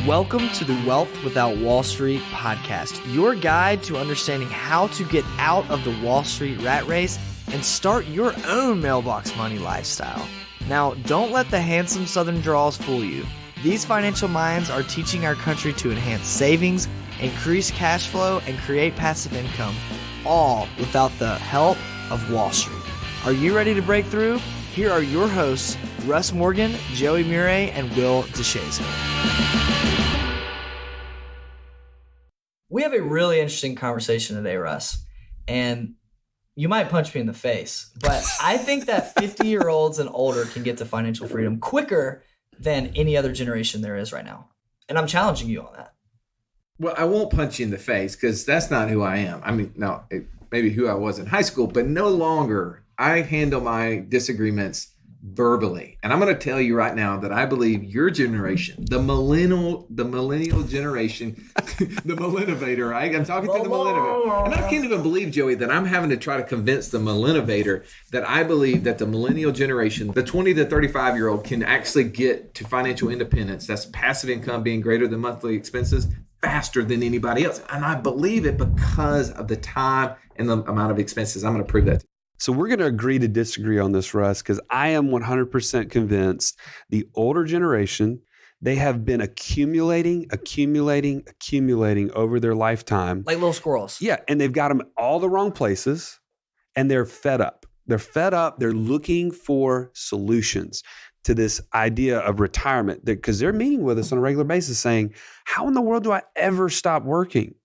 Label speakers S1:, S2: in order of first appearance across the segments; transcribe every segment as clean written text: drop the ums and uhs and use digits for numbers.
S1: Welcome to the Wealth Without Wall Street podcast, your guide to understanding how to get out of the Wall Street rat race and start your own mailbox money lifestyle. Now, don't let the handsome Southern draws fool you. These financial minds are teaching our country to enhance savings, increase cash flow, and create passive income, all without the help of Wall Street. Are you ready to break through? Here are your hosts, Russ Morgan, Joey Murray, and Will DeShazer. We have a really interesting conversation today, Russ, and you might punch me in the face, but I think that 50-year-olds and older can get to financial freedom quicker than any other generation there is right now. And I'm challenging you on that.
S2: Well, I won't punch you in the face because that's not who I am. I mean, no, maybe who I was in high school, but no longer. I handle my disagreements verbally. And I'm going to tell you right now that I believe your generation, the millennial generation, the millenovator, right? I'm talking to the millenovator. And I can't even believe, Joey, that I'm having to try to convince the millenovator that I believe that the millennial generation, the 20 to 35-year-old, can actually get to financial independence. That's passive income being greater than monthly expenses faster than anybody else. And I believe it because of the time and the amount of expenses. I'm going to prove that.
S3: So we're going to agree to disagree on this, Russ, because I am 100% convinced the older generation, they have been accumulating over their lifetime.
S1: Like little squirrels.
S3: Yeah, and they've got them all the wrong places, and they're fed up. They're fed up. They're looking for solutions to this idea of retirement because they're meeting with us on a regular basis saying, how in the world do I ever stop working?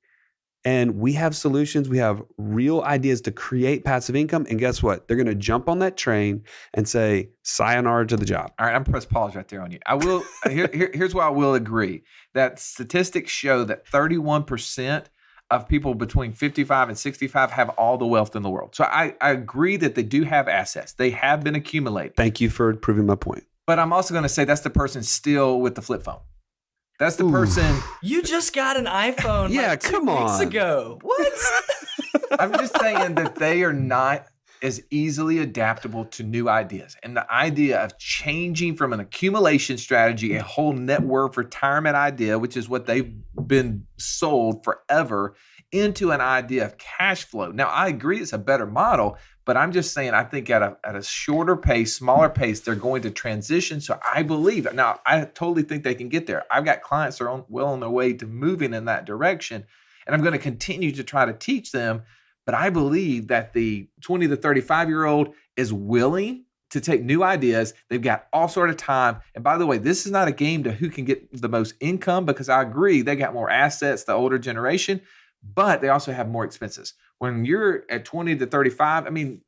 S3: And we have solutions. We have real ideas to create passive income. And guess what? They're going to jump on that train and say, sayonara to the job.
S2: All right, I'm press pause right there on you. I will. Here's why I will agree. That statistics show that 31% of people between 55 and 65 have all the wealth in the world. So I agree that they do have assets. They have been accumulated.
S3: Thank you for proving my point.
S2: But I'm also going to say that's the person still with the flip phone. That's the person.
S1: You just got an iPhone
S3: yeah,
S1: 2 weeks ago. What?
S2: I'm just saying that they are not as easily adaptable to new ideas. And the idea of changing from an accumulation strategy, a whole net worth retirement idea, which is what they've been sold forever, into an idea of cash flow. Now, I agree it's a better model, but I'm just saying I think at a shorter pace, smaller pace, they're going to transition. So I believe, now I totally think they can get there. I've got clients that are well on their way to moving in that direction, and I'm going to continue to try to teach them. But I believe that the 20 to 35-year-old is willing to take new ideas. They've got all sort of time. And by the way, this is not a game to who can get the most income, because I agree they got more assets, the older generation, but they also have more expenses. When you're at 20 to 35, I mean,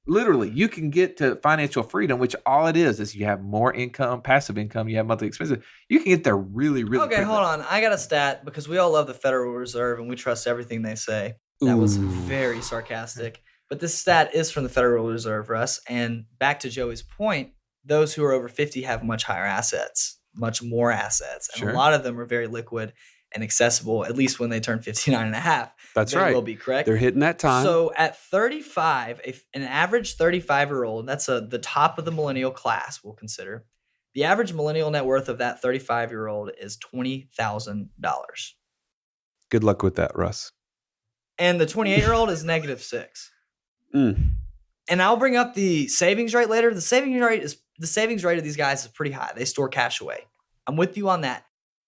S2: literally, you can get to financial freedom, which all it is you have more income, passive income, you have monthly expenses. You can get there really, really
S1: quickly. Hold on. I got a stat because we all love the Federal Reserve and we trust everything they say. That was very sarcastic. But this stat is from the Federal Reserve, Russ. And back to Joey's point, those who are over 50 have much higher assets, much more assets. And a lot of them are very liquid and accessible, at least when they turn 59 and a half.
S3: That's right.
S1: Will be correct.
S3: They're hitting that time.
S1: So at 35, an average 35-year-old, that's the top of the millennial class, we'll consider. The average millennial net worth of that 35-year-old is $20,000.
S3: Good luck with that, Russ.
S1: And the 28-year-old is -6. And I'll bring up the savings rate later. The savings rate of these guys is pretty high. They store cash away. I'm with you on that.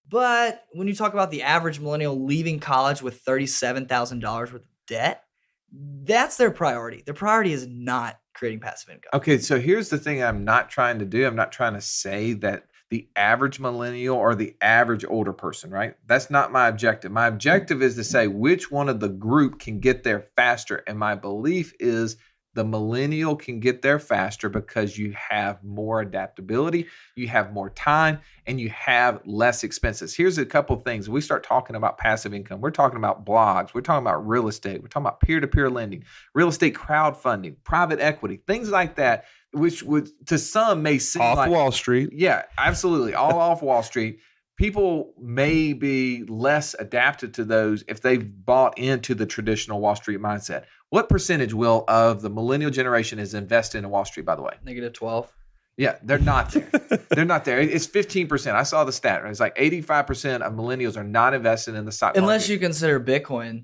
S1: But when you talk about the average millennial leaving college with $37,000 worth of debt, that's their priority. Their priority is not creating passive income.
S2: Okay, so here's the thing I'm not trying to do. I'm not trying to say that the average millennial or the average older person, right? That's not my objective. My objective is to say which one of the group can get there faster. And my belief is the millennial can get there faster because you have more adaptability, you have more time, and you have less expenses. Here's a couple of things. We start talking about passive income. We're talking about blogs. We're talking about real estate. We're talking about peer-to-peer lending, real estate crowdfunding, private equity, things like that, which would to some may seem
S3: off
S2: like
S3: Wall Street.
S2: Yeah, absolutely. All off Wall Street. People may be less adapted to those if they've bought into the traditional Wall Street mindset. What percentage, Will, of the millennial generation is invested in Wall Street, by the way?
S1: -12.
S2: Yeah, they're not there. They're not there. It's 15%. I saw the stat. Right? It's like 85% of millennials are not invested in the stock market.
S1: Unless you consider Bitcoin.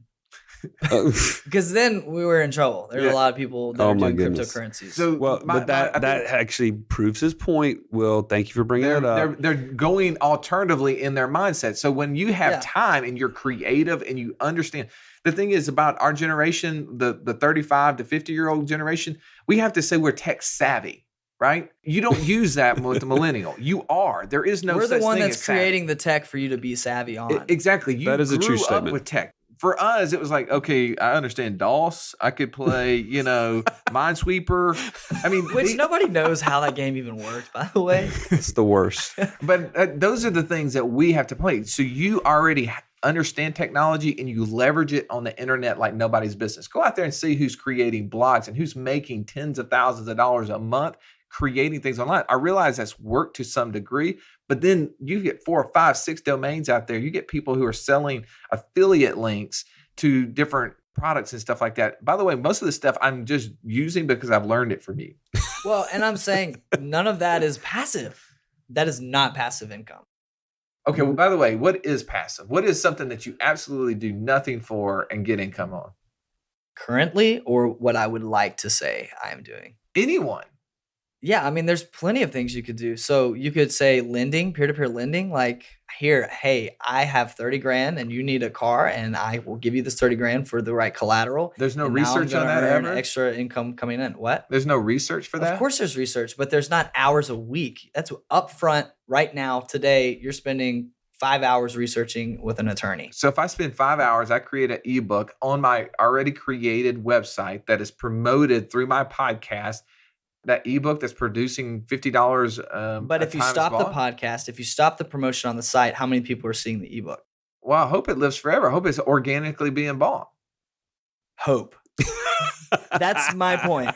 S1: Because then we were in trouble. There's a lot of people that are doing cryptocurrencies.
S2: So,
S3: but that actually proves his point. Will, thank you for bringing it up.
S2: They're going alternatively in their mindset. So when you have time and you're creative and you understand, the thing is about our generation, the 35 to 50-year-old generation, we have to say we're tech savvy. Right? You don't use that with the millennial. You are. There is no such thing as savvy.
S1: We're the one that's creating the tech for you to be savvy on.
S2: Exactly. You
S3: that is a true statement.
S2: Up with tech. For us, it was like, okay, I understand DOS. I could play, Minesweeper. I mean,
S1: which nobody knows how that game even works, by the way.
S3: It's the worst.
S2: But those are the things that we have to play. So you already understand technology and you leverage it on the internet like nobody's business. Go out there and see who's creating blogs and who's making tens of thousands of dollars a month creating things online. I realize that's work to some degree, but then you get 4, 5, 6 domains out there. You get people who are selling affiliate links to different products and stuff like that. By the way, most of the stuff I'm just using because I've learned it from you.
S1: Well, and I'm saying none of that is passive. That is not passive income.
S2: Okay, well, by the way, what is passive? What is something that you absolutely do nothing for and get income on?
S1: Currently, or what I would like to say I am doing?
S2: Anyone.
S1: Yeah, I mean, there's plenty of things you could do. So you could say lending, peer-to-peer lending, like here, hey, I have 30 grand and you need a car and I will give you this 30 grand for the right collateral.
S2: There's no research on that ever?
S1: Extra income coming in. What?
S2: There's no research for that?
S1: Of course there's research, but there's not hours a week. That's upfront right now. Today, you're spending 5 hours researching with an attorney.
S2: So if I spend 5 hours, I create an ebook on my already created website that is promoted through my podcast. That ebook that's producing $50.
S1: But if you stop the podcast, if you stop the promotion on the site, how many people are seeing the ebook?
S2: Well, I hope it lives forever. I hope it's organically being bought.
S1: Hope. That's my point.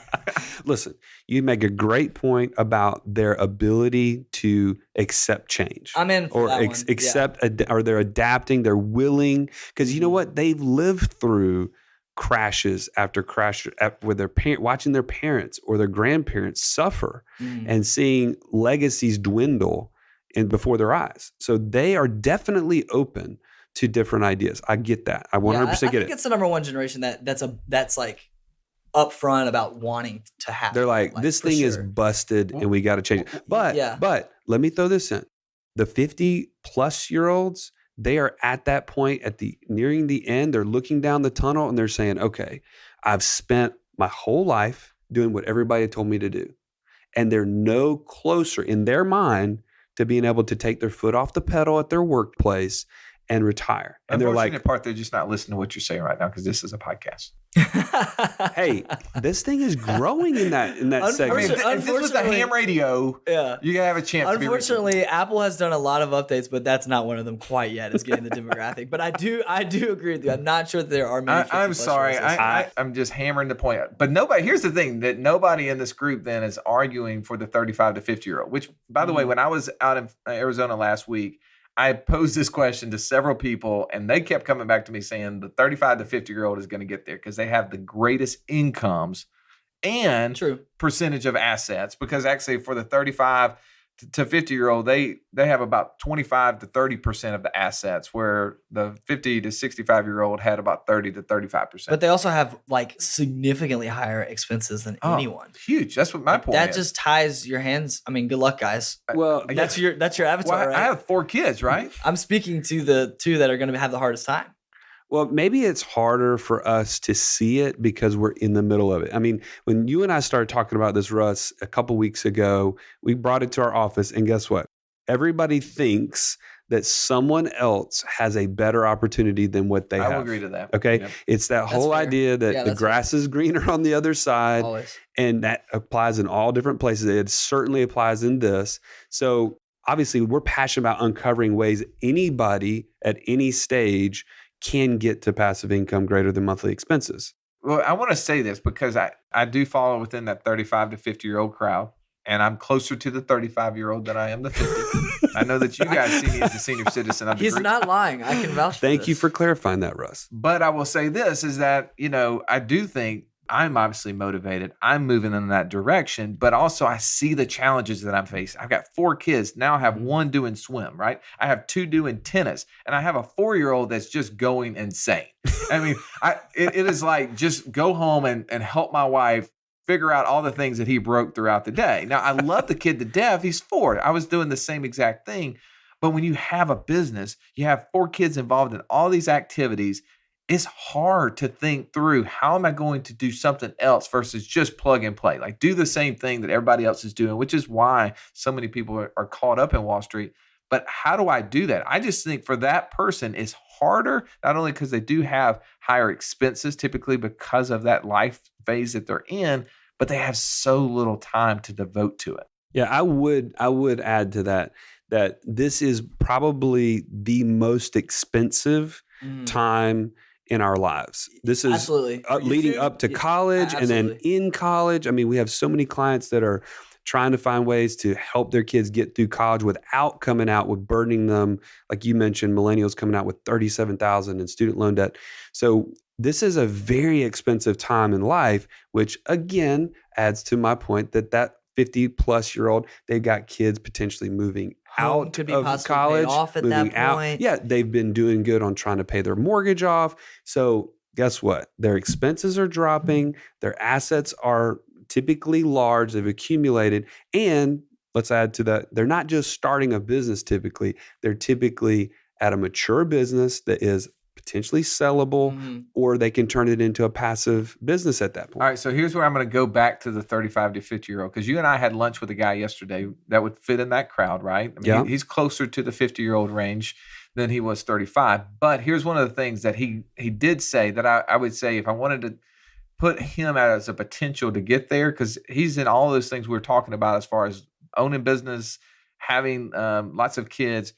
S3: Listen, you make a great point about their ability to accept change.
S1: I'm in for that one.
S3: Accept, or they're adapting. They're willing, because you know what? They've lived through crashes after crash with their watching their parents or their grandparents suffer and seeing legacies dwindle before their eyes. So they are definitely open to different ideas. I get that. I 100% get it.
S1: I think it's the number one generation that's like upfront about wanting to have.
S3: They're like this thing is busted and we got to change it. But let me throw this in. The 50-plus-year-olds, they are at that point nearing the end. They're looking down the tunnel and they're saying, okay, I've spent my whole life doing what everybody told me to do. And they're no closer in their mind to being able to take their foot off the pedal at their workplace and retire. And they're like,
S2: part, they're just not listening to what you're saying right now because this is a podcast.
S3: Hey, this thing is growing in that segment.
S2: If this was a ham radio, you gotta have a chance.
S1: Unfortunately, Apple has done a lot of updates, but that's not one of them quite yet. Is getting the demographic. But I do agree with you. I'm not sure that there are many.
S2: I'm sorry. I'm just hammering the point. But nobody. Here's the thing: that nobody in this group then is arguing for the 35 to 50-year-old. Which, by the way, when I was out in Arizona last week, I posed this question to several people, and they kept coming back to me saying the 35 to 50-year-old is going to get there because they have the greatest incomes and percentage of assets. Because actually, for the 35 to 50-year-old, they have about 25 to 30% of the assets, where the 50 to 65-year-old had about 30 to 35%.
S1: But they also have like significantly higher expenses than anyone.
S2: Huge. That's what my point is.
S1: That just ties your hands. I mean, good luck, guys.
S3: Well,
S1: that's your avatar, right?
S2: I have 4 kids, right?
S1: I'm speaking to the 2 that are going to have the hardest time.
S3: Well, maybe it's harder for us to see it because we're in the middle of it. I mean, when you and I started talking about this, Russ, a couple weeks ago, we brought it to our office, and guess what? Everybody thinks that someone else has a better opportunity than what they have.
S2: I will agree to that.
S3: Okay? Yep. It's that whole idea that the grass is greener on the other side.
S1: Always.
S3: And that applies in all different places. It certainly applies in this. So obviously, we're passionate about uncovering ways anybody at any stage can get to passive income greater than monthly expenses.
S2: Well, I want to say this because I do fall within that 35 to 50-year-old crowd, and I'm closer to the 35-year-old than I am the 50. I know that you guys see me as a senior citizen of the
S1: He's
S2: group.
S1: not lying. I can vouch for
S3: Thank you for clarifying that, Russ.
S2: But I will say this is that, I do think I'm obviously motivated. I'm moving in that direction, but also I see the challenges that I'm facing. I've got 4 kids. Now I have 1 doing swim, right? I have 2 doing tennis, and I have a 4-year-old that's just going insane. I mean, it is like, just go home and help my wife figure out all the things that he broke throughout the day. Now, I love the kid to death. He's 4. I was doing the same exact thing. But when you have a business, you have 4 kids involved in all these activities, it's hard to think through, how am I going to do something else versus just plug and play? Like, do the same thing that everybody else is doing, which is why so many people are caught up in Wall Street. But how do I do that? I just think for that person, it's harder, not only because they do have higher expenses typically because of that life phase that they're in, but they have so little time to devote to it.
S3: Yeah, I would add to that this is probably the most expensive time in our lives. This is
S1: Absolutely.
S3: Leading up to college and then in college. I mean, we have so many clients that are trying to find ways to help their kids get through college without coming out with burdening them. Like you mentioned, millennials coming out with $37,000 in student loan debt. So this is a very expensive time in life, which again adds to my point that 50-plus-year-old, they've got kids potentially moving out
S1: could be
S3: of
S1: possibly
S3: college,
S1: paid off at
S3: moving
S1: that
S3: out.
S1: point.
S3: Yeah, they've been doing good on trying to pay their mortgage off. So guess what? Their expenses are dropping. Their assets are typically large. They've accumulated. And let's add to that, they're not just starting a business typically. They're typically at a mature business that is potentially sellable, or they can turn it into a passive business at that point.
S2: All right, so here's where I'm going to go back to the 35 to 50-year-old, because you and I had lunch with a guy yesterday that would fit in that crowd, right? I mean, he's closer to the 50-year-old range than he was 35. But here's one of the things that he did say that I would say, if I wanted to put him as a potential to get there, because he's in all those things we were talking about as far as owning business, having lots of kids,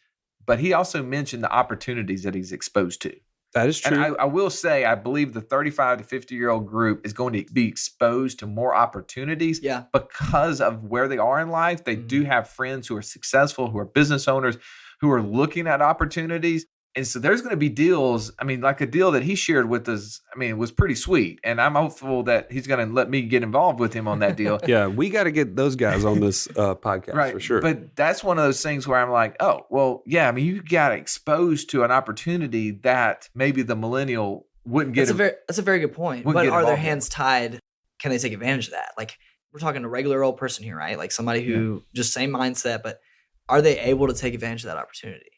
S2: but he also mentioned the opportunities that he's exposed to.
S3: That is true.
S2: And I will say, I believe the 35 to 50-year-old group is going to be exposed to more opportunities because of where they are in life. They do have friends who are successful, who are business owners, who are looking at opportunities. And so there's going to be deals. I mean, like a deal that he shared with us, I mean, it was pretty sweet. And I'm hopeful that he's going to let me get involved with him on that deal.
S3: Yeah, we got to get those guys on this podcast for sure.
S2: But that's one of those things where I'm like, oh, well, yeah, I mean, you got exposed to an opportunity that maybe the millennial wouldn't get.
S1: That's a very good point. But are their hands tied? Can they take advantage of that? Like, we're talking a regular old person here, right? Like somebody who just same mindset, but are they able to take advantage of that opportunity?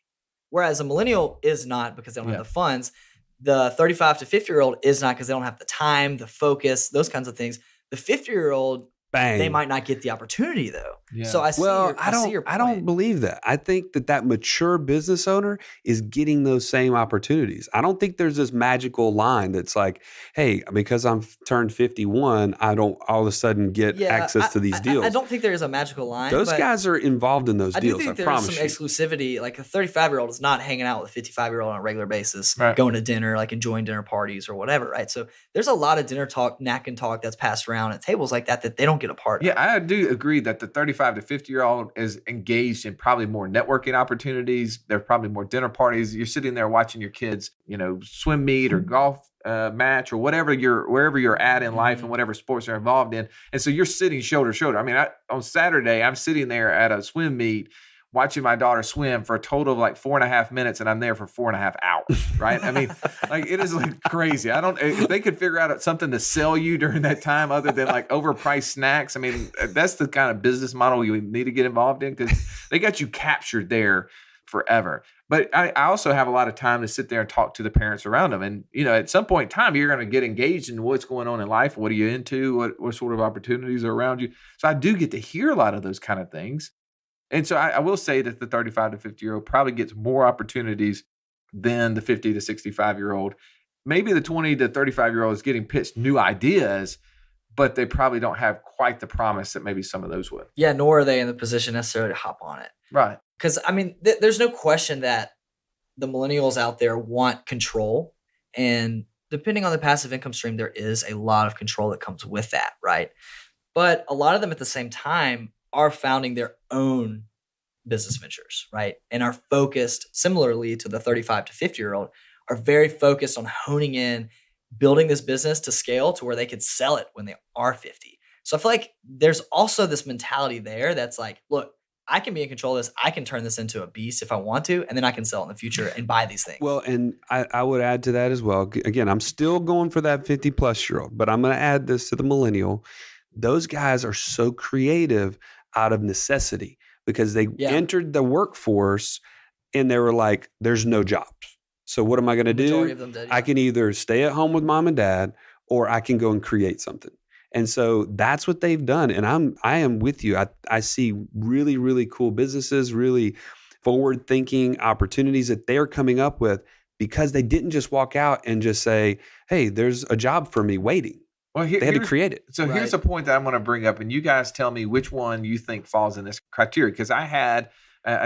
S1: Whereas a millennial is not, because they don't have the funds. The 35 to 50-year-old is not, because they don't have the time, the focus, those kinds of things. The 50-year-old, they might not get the opportunity though. Yeah. So I see your point.
S3: I don't believe that. I think that mature business owner is getting those same opportunities. I don't think there's this magical line that's like, hey, because I'm turned 51, I don't all of a sudden get access to these deals.
S1: I don't think there is a magical line.
S3: Those guys are involved in those deals.
S1: I do think there's some exclusivity. Like a 35-year-old is not hanging out with a 55-year-old on a regular basis, going to dinner, like enjoying dinner parties or whatever, right? So there's a lot of dinner talk, napkin talk that's passed around at tables like that they don't get a part of.
S2: Yeah, I do agree that the 35 to 50-year-old is engaged in probably more networking opportunities. There's probably more dinner parties. You're sitting there watching your kids, swim meet or golf match or wherever you're at in life and whatever sports they're involved in. And so you're sitting shoulder to shoulder. I mean, on Saturday, I'm sitting there at a swim meet watching my daughter swim for a total of like 4.5 minutes, and I'm there for 4.5 hours, right? I mean, like it is like crazy. If they could figure out something to sell you during that time other than like overpriced snacks, I mean, that's the kind of business model you need to get involved in, because they got you captured there forever. But I also have a lot of time to sit there and talk to the parents around them. And, at some point in time, you're going to get engaged in what's going on in life. What are you into? What sort of opportunities are around you? So I do get to hear a lot of those kind of things. And so I will say that the 35 to 50-year-old probably gets more opportunities than the 50 to 65-year-old. Maybe the 20 to 35-year-old is getting pitched new ideas, but they probably don't have quite the promise that maybe some of those would.
S1: Yeah, nor are they in the position necessarily to hop on it.
S2: Right.
S1: Because, I mean, there's no question that the millennials out there want control. And depending on the passive income stream, there is a lot of control that comes with that, right? But a lot of them at the same time are founding their own business ventures, right? And are focused, similarly to the 35 to 50-year-old, are very focused on honing in, building this business to scale to where they could sell it when they are 50. So I feel like there's also this mentality there that's like, look, I can be in control of this. I can turn this into a beast if I want to, and then I can sell it in the future and buy these things.
S3: Well, and I would add to that as well. Again, I'm still going for that 50 plus year old, but I'm going to add this to the millennial. Those guys are so creative out of necessity because they entered the workforce and they were like, there's no jobs. So what am I going to do?
S1: Majority of them did,
S3: I can either stay at home with mom and dad or I can go and create something. And so that's what they've done. And I am with you. I see really, really cool businesses, really forward thinking opportunities that they're coming up with because they didn't just walk out and just say, hey, there's a job for me waiting.
S2: Well,
S3: they had to create it.
S2: So here's a point that I'm going to bring up, and you guys tell me which one you think falls in this criteria. Because I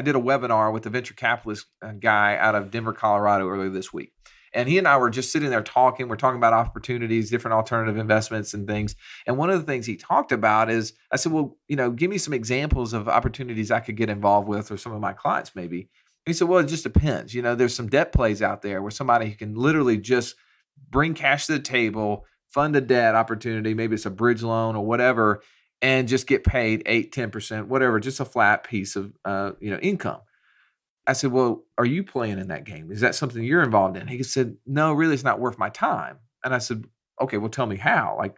S2: did a webinar with a venture capitalist guy out of Denver, Colorado earlier this week. And he and I were just sitting there talking. We're talking about opportunities, different alternative investments and things. And one of the things he talked about is, I said, well, give me some examples of opportunities I could get involved with or some of my clients maybe. He said, well, it just depends. There's some debt plays out there where somebody can literally just bring cash to the table, fund a debt opportunity, maybe it's a bridge loan or whatever, and just get paid 8, 10%, whatever, just a flat piece of income. I said, well, are you playing in that game? Is that something you're involved in? He said, no, really, it's not worth my time. And I said, okay, well, tell me how. Like,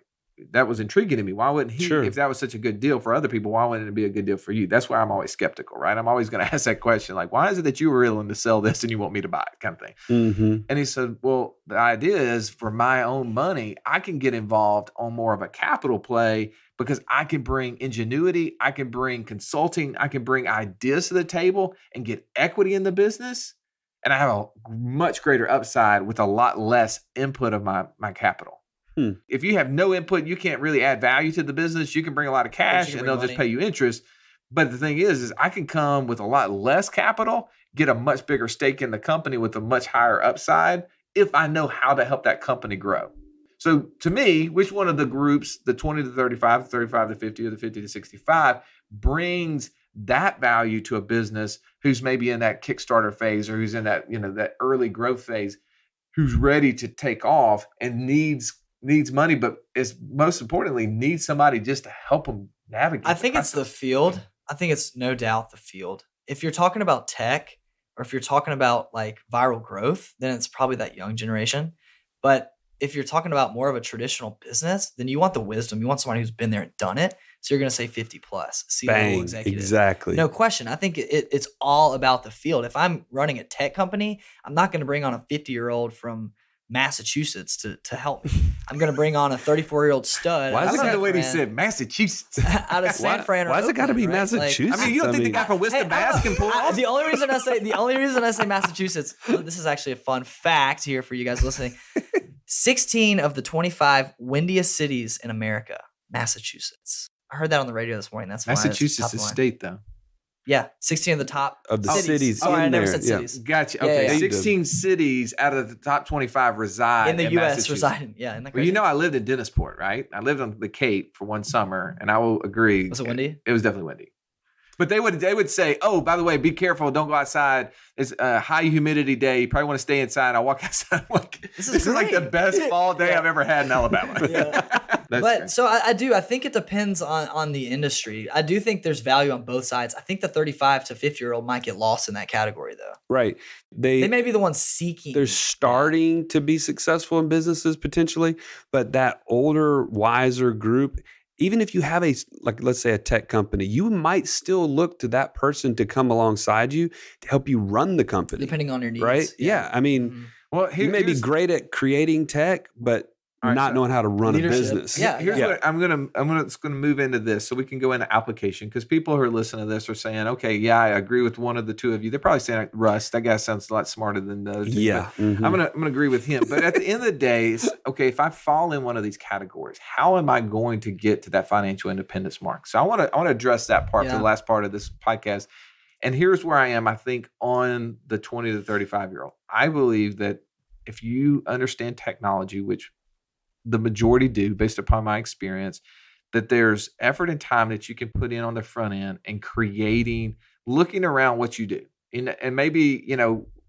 S2: that was intriguing to me. Why wouldn't he, if that was such a good deal for other people, why wouldn't it be a good deal for you? That's why I'm always skeptical, right? I'm always going to ask that question, like, why is it that you were willing to sell this and you want me to buy it, kind of thing?
S3: Mm-hmm.
S2: And he said, well, the idea is for my own money, I can get involved on more of a capital play because I can bring ingenuity, I can bring consulting, I can bring ideas to the table and get equity in the business. And I have a much greater upside with a lot less input of my capital. If you have no input, you can't really add value to the business. You can bring a lot of cash and they'll just pay you interest. But the thing is I can come with a lot less capital, get a much bigger stake in the company with a much higher upside if I know how to help that company grow. So to me, which one of the groups, the 20 to 35, the 35 to 50, or the 50 to 65, brings that value to a business who's maybe in that Kickstarter phase or who's in that, that early growth phase, who's ready to take off and needs money, but is most importantly needs somebody just to help them navigate.
S1: I think it's the field. I think it's no doubt the field. If you're talking about tech or if you're talking about like viral growth, then it's probably that young generation. But if you're talking about more of a traditional business, then you want the wisdom. You want somebody who's been there and done it. So you're going to say 50 plus, C-level executive.
S3: Exactly.
S1: No question. I think it's all about the field. If I'm running a tech company, I'm not going to bring on a 50-year-old from Massachusetts to help me. I'm going to bring on a 34-year-old stud.
S2: Why is it the way he said Massachusetts?
S1: Out of San Fran.
S3: Why has it got to be Massachusetts?
S2: Like, you don't think the guy from Worcester Mass can pull off?
S1: The only reason I say Massachusetts, this is actually a fun fact here for you guys listening. 16 of the 25 windiest cities in America, Massachusetts. I heard that on the radio this morning. That's
S2: Massachusetts is state, though.
S1: Yeah, 16 of the top
S3: of the cities.
S1: Oh, I never said cities.
S2: Gotcha. Okay, 16 cities out of the top 25 reside
S1: in the U.S. Reside. Yeah, in the
S2: well, I lived in Dennisport, right? I lived on the Cape for one summer, and I will agree.
S1: Was it windy?
S2: It was definitely windy. But they would say, oh, by the way, be careful. Don't go outside. It's a high humidity day. You probably want to stay inside. I walk outside. This is like the best fall day I've ever had in Alabama.
S1: But so I think it depends on the industry. I do think there's value on both sides. I think the 35 to 50-year-old might get lost in that category, though.
S3: Right.
S1: They may be the ones seeking.
S3: They're starting to be successful in businesses potentially, but that older, wiser group, even if you have let's say a tech company, you might still look to that person to come alongside you to help you run the company.
S1: Depending on your needs.
S3: Right? Yeah. I mean, you may be great at creating tech, but not knowing how to run a business.
S2: Here's what I'm gonna move into this so we can go into application, because people who are listening to this are saying, okay, yeah, I agree with one of the two of you. They're probably saying, Russ, that guy sounds a lot smarter than the other two.
S3: Yeah.
S2: Mm-hmm. I'm gonna agree with him. But at the end of the day, okay, if I fall in one of these categories, how am I going to get to that financial independence mark? So I want to address that part for the last part of this podcast. And here's where I am, I think, on the 20 to 35-year-old. I believe that if you understand technology, which the majority do based upon my experience, that there's effort and time that you can put in on the front end and looking around what you do. And maybe,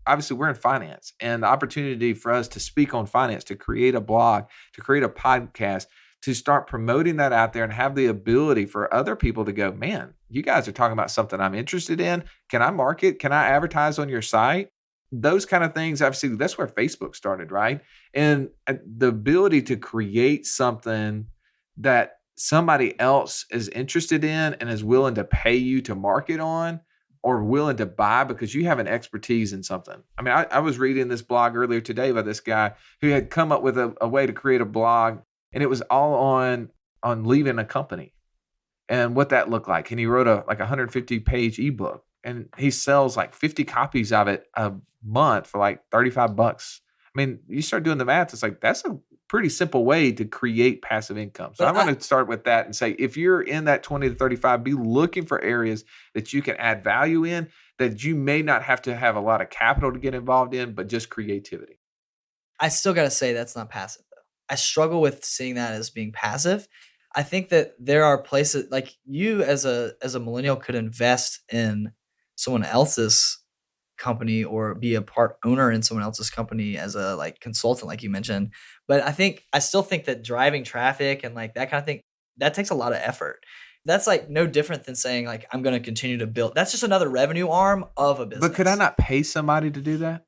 S2: obviously we're in finance, and the opportunity for us to speak on finance, to create a blog, to create a podcast, to start promoting that out there and have the ability for other people to go, man, you guys are talking about something I'm interested in. Can I market? Can I advertise on your site? Those kind of things, obviously, that's where Facebook started, right? And the ability to create something that somebody else is interested in and is willing to pay you to market on, or willing to buy because you have an expertise in something. I mean, I was reading this blog earlier today by this guy who had come up with a way to create a blog, and it was all on leaving a company and what that looked like. And he wrote a 150-page ebook, and he sells like 50 copies of it a month for like $35. I mean, you start doing the math, it's like that's a pretty simple way to create passive income. So I'm going to start with that and say, if you're in that 20 to 35, be looking for areas that you can add value in, that you may not have to have a lot of capital to get involved in, but just creativity.
S1: I still got to say that's not passive though. I struggle with seeing that as being passive. I think that there are places like you as a millennial could invest in someone else's company or be a part owner in someone else's company as a like consultant, like you mentioned. But I still think that driving traffic and like that kind of thing, that takes a lot of effort. That's like no different than saying like, I'm going to continue to build. That's just another revenue arm of a business.
S2: But could I not pay somebody to do that?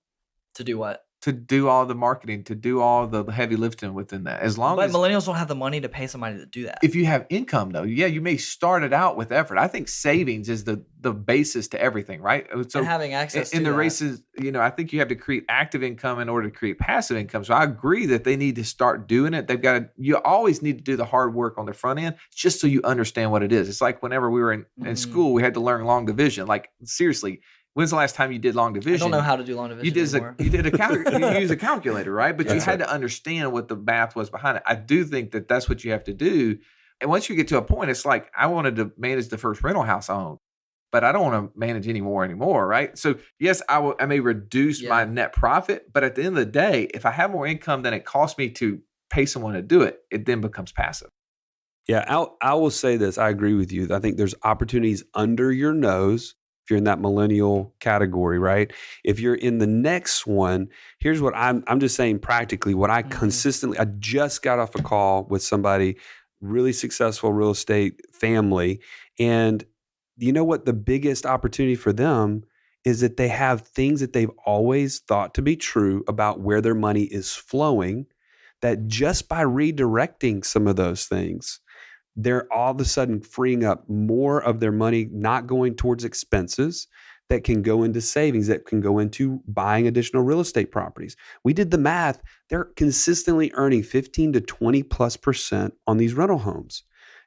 S1: To do what?
S2: To do all the marketing, to do all the heavy lifting within that. But
S1: millennials don't have the money to pay somebody to do that.
S2: If you have income though, yeah, you may start it out with effort. I think savings is the basis to everything, right? So
S1: and having access
S2: in
S1: to
S2: the
S1: that.
S2: Races, I think you have to create active income in order to create passive income. So I agree that they need to start doing it. You always need to do the hard work on the front end just so you understand what it is. It's like whenever we were in school, we had to learn long division. Like seriously, when's the last time you did long division?
S1: I don't know how to do long division anymore.
S2: You use a calculator, right? But you had to understand what the math was behind it. I do think that that's what you have to do. And once you get to a point, it's like I wanted to manage the first rental house I owned, but I don't want to manage anymore, right? So yes, I may reduce my net profit, but at the end of the day, if I have more income than it costs me to pay someone to do it, it then becomes passive.
S3: Yeah, I will say this. I agree with you. I think there's opportunities under your nose. If you're in that millennial category, right? If you're in the next one, here's what I'm just saying practically, what I I just got off a call with somebody, really successful real estate family. And you know what? The biggest opportunity for them is that they have things that they've always thought to be true about where their money is flowing, that just by redirecting some of those things, they're all of a sudden freeing up more of their money, not going towards expenses that can go into savings, that can go into buying additional real estate properties. We did the math. They're consistently earning 15 to 20+% on these rental homes.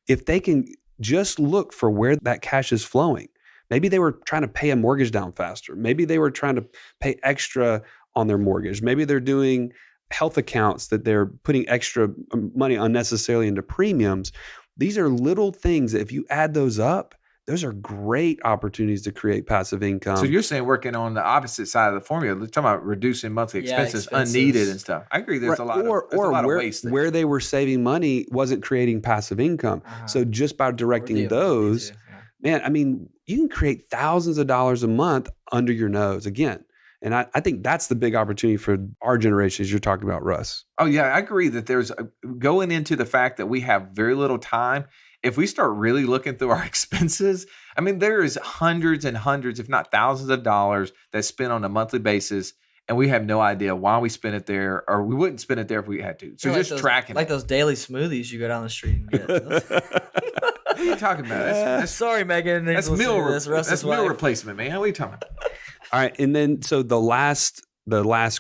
S3: If they can just look for where that cash is flowing, maybe they were trying to pay a mortgage down faster. Maybe they were trying to pay extra on their mortgage. Maybe they're doing health accounts that they're putting extra money unnecessarily into premiums. These are little things that if you add those up, those are great opportunities to create passive income.
S2: So you're saying working on the opposite side of the formula, talking about reducing monthly expenses unneeded and stuff. I agree. There's a lot of waste there.
S3: Where they were saving money wasn't creating passive income. So just by directing those, man, I mean, you can create thousands of dollars a month under your nose again. And I think that's the big opportunity for our generation, as you're talking about, Russ.
S2: Oh, yeah, I agree that there's going into the fact that we have very little time. If we start really looking through our expenses, I mean, there is hundreds and hundreds, if not thousands of dollars that's spent on a monthly basis, and we have no idea why we spend it there, or we wouldn't spend it there if we had to. So just tracking
S1: like those daily smoothies you go down the street and get.
S2: What are you talking about?
S1: Sorry, Megan.
S2: That's meal replacement, man. What are you talking about?
S3: All right, and then so the last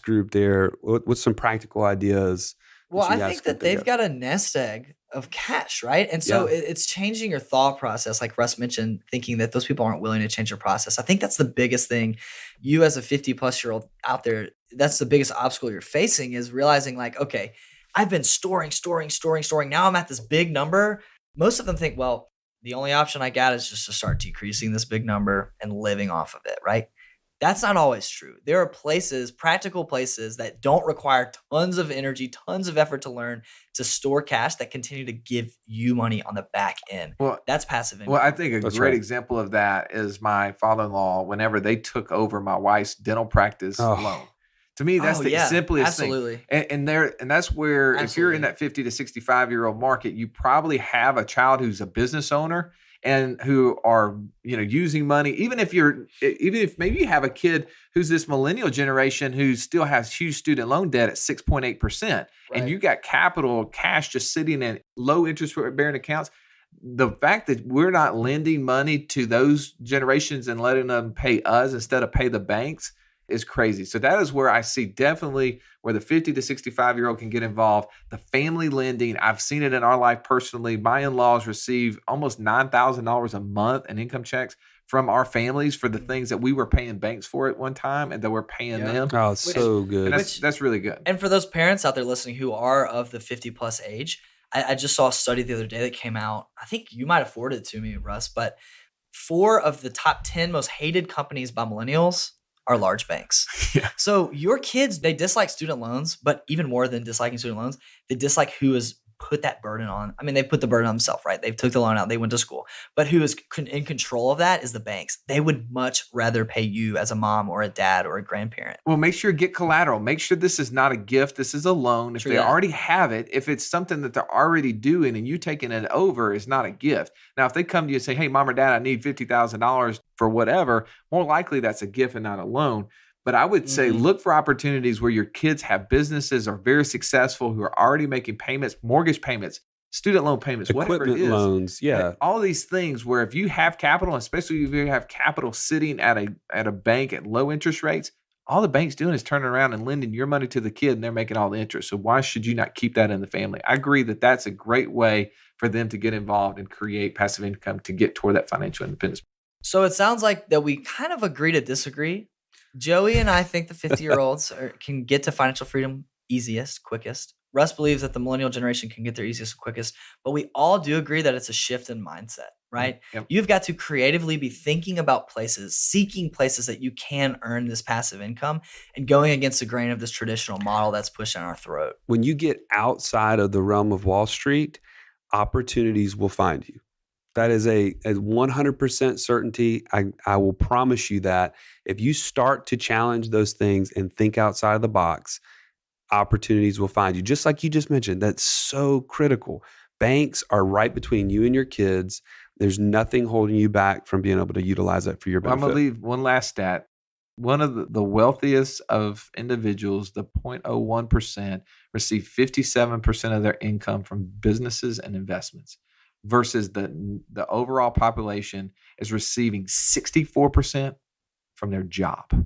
S3: group there, what's some practical ideas?
S1: Well, I think that they've got a nest egg of cash, right? And so it's changing your thought process, like Russ mentioned, thinking that those people aren't willing to change their process. I think that's the biggest thing. You as a 50-plus-year-old out there, that's the biggest obstacle you're facing is realizing like, okay, I've been storing. Now I'm at this big number. Most of them think, well, the only option I got is just to start decreasing this big number and living off of it, right? That's not always true. There are places, practical places that don't require tons of energy, tons of effort to learn, to store cash that continue to give you money on the back end.
S2: Well,
S1: That's passive income.
S2: Well, I think a
S3: That's
S2: great
S3: right.
S2: example of that is my father-in-law. Whenever they took over my wife's dental practice loan, to me that's the simplest
S1: absolutely.
S2: thing. And that's where if you're in that 50 to 65-year-old market, you probably have a child who's a business owner and who are using money. Even if maybe you have a kid who's this millennial generation who still has huge student loan debt at 6.8%, and you got cash just sitting in low interest bearing accounts. The fact that we're not lending money to those generations and letting them pay us instead of pay the banks is crazy. So that is where I see definitely where the 50 to 65-year-old can get involved. The family lending, I've seen it in our life personally. My in-laws receive almost $9,000 a month in income checks from our families for the things that we were paying banks for at one time and that we're paying them.
S3: Oh, it's so good.
S2: And that's really good.
S1: And for those parents out there listening who are of the 50 plus age, I just saw a study the other day that came out. I think you might have forwarded it to me, Russ, but 4 of the top 10 most hated companies by millennials are large banks.
S2: Yeah.
S1: So your kids, they dislike student loans, but even more than disliking student loans, they dislike who has put that burden on. I mean, they put the burden on themselves, right? They took the loan out, they went to school, but who is in control of that is the banks. They would much rather pay you as a mom or a dad or a grandparent.
S2: Well, make sure you get collateral. Make sure this is not a gift. This is a loan. If they already have it, if it's something that they're already doing and you taking it over, is not a gift. Now, if they come to you and say, hey, mom or dad, I need $50,000 for whatever, more likely that's a gift and not a loan. But I would say look for opportunities where your kids have businesses, are very successful, who are already making payments, mortgage payments, student loan payments, whatever it is.
S3: Loans, yeah.
S2: All these things where if you have capital, especially if you have capital sitting at a bank at low interest rates, all the bank's doing is turning around and lending your money to the kid and they're making all the interest. So why should you not keep that in the family? I agree that that's a great way for them to get involved and create passive income to get toward that financial independence.
S1: So it sounds like that we kind of agree to disagree. Joey and I think the 50-year-olds can get to financial freedom easiest, quickest. Russ believes that the millennial generation can get there easiest and quickest, but we all do agree that it's a shift in mindset, right?
S2: Yep.
S1: You've got to creatively be thinking about places, seeking places that you can earn this passive income and going against the grain of this traditional model that's pushed down our throat.
S3: When you get outside of the realm of Wall Street, opportunities will find you. That is a 100% certainty. I will promise you that if you start to challenge those things and think outside of the box, opportunities will find you. Just like you just mentioned, that's so critical. Banks are right between you and your kids. There's nothing holding you back from being able to utilize that for your benefit.
S2: I'm going to leave one last stat. One of the wealthiest of individuals, the 0.01%, receive 57% of their income from businesses and investments, versus the overall population is receiving 64% from their job.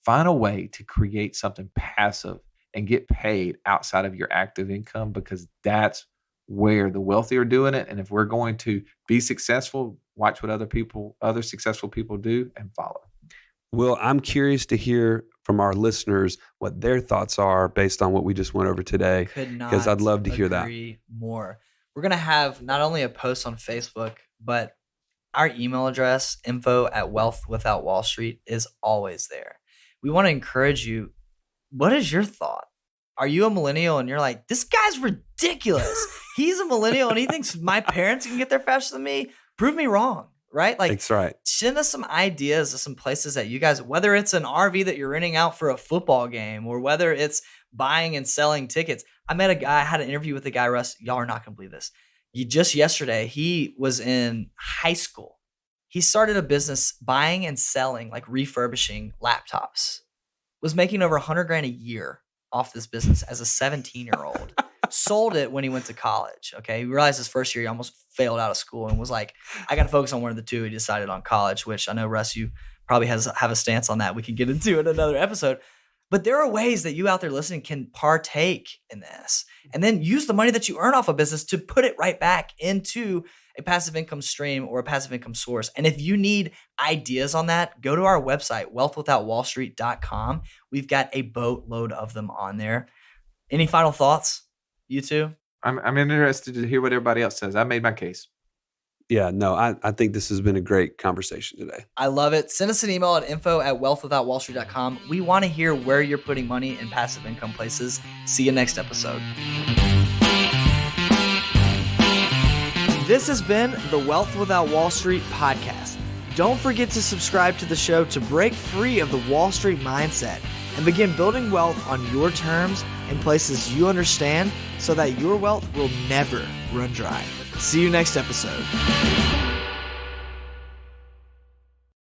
S2: Find a way to create something passive and get paid outside of your active income, because that's where the wealthy are doing it. And if we're going to be successful, watch what other successful people do and follow.
S3: Well, I'm curious to hear from our listeners what their thoughts are based on what we just went over today, because I'd love to hear that.
S1: More. We're going to have not only a post on Facebook, but our email address, info@wealthwithoutwallstreet, is always there. We want to encourage you. What is your thought? Are you a millennial and you're like, this guy's ridiculous. He's a millennial and he thinks my parents can get there faster than me. Prove me wrong, right? Like,
S3: that's right.
S1: Send us some ideas of some places that you guys, whether it's an RV that you're renting out for a football game or whether it's buying and selling tickets. I had an interview with a guy, Russ. Y'all are not going to believe this. Just yesterday, he was in high school. He started a business buying and selling, like refurbishing laptops. Was making over $100,000 a year off this business as a 17-year-old. Sold it when he went to college. Okay. He realized his first year he almost failed out of school and was like, I got to focus on one of the two. He decided on college, which I know, Russ, you probably have a stance on that. We can get into in another episode. But there are ways that you out there listening can partake in this and then use the money that you earn off a business to put it right back into a passive income stream or a passive income source. And if you need ideas on that, go to our website, wealthwithoutwallstreet.com. We've got a boatload of them on there. Any final thoughts, you two?
S2: I'm interested to hear what everybody else says. I made my case.
S3: Yeah, no, I think this has been a great conversation today.
S1: I love it. Send us an email at info@wealthwithoutwallstreet.com. We want to hear where you're putting money in passive income places. See you next episode. This has been the Wealth Without Wall Street podcast. Don't forget to subscribe to the show to break free of the Wall Street mindset and begin building wealth on your terms in places you understand so that your wealth will never run dry. See you next episode.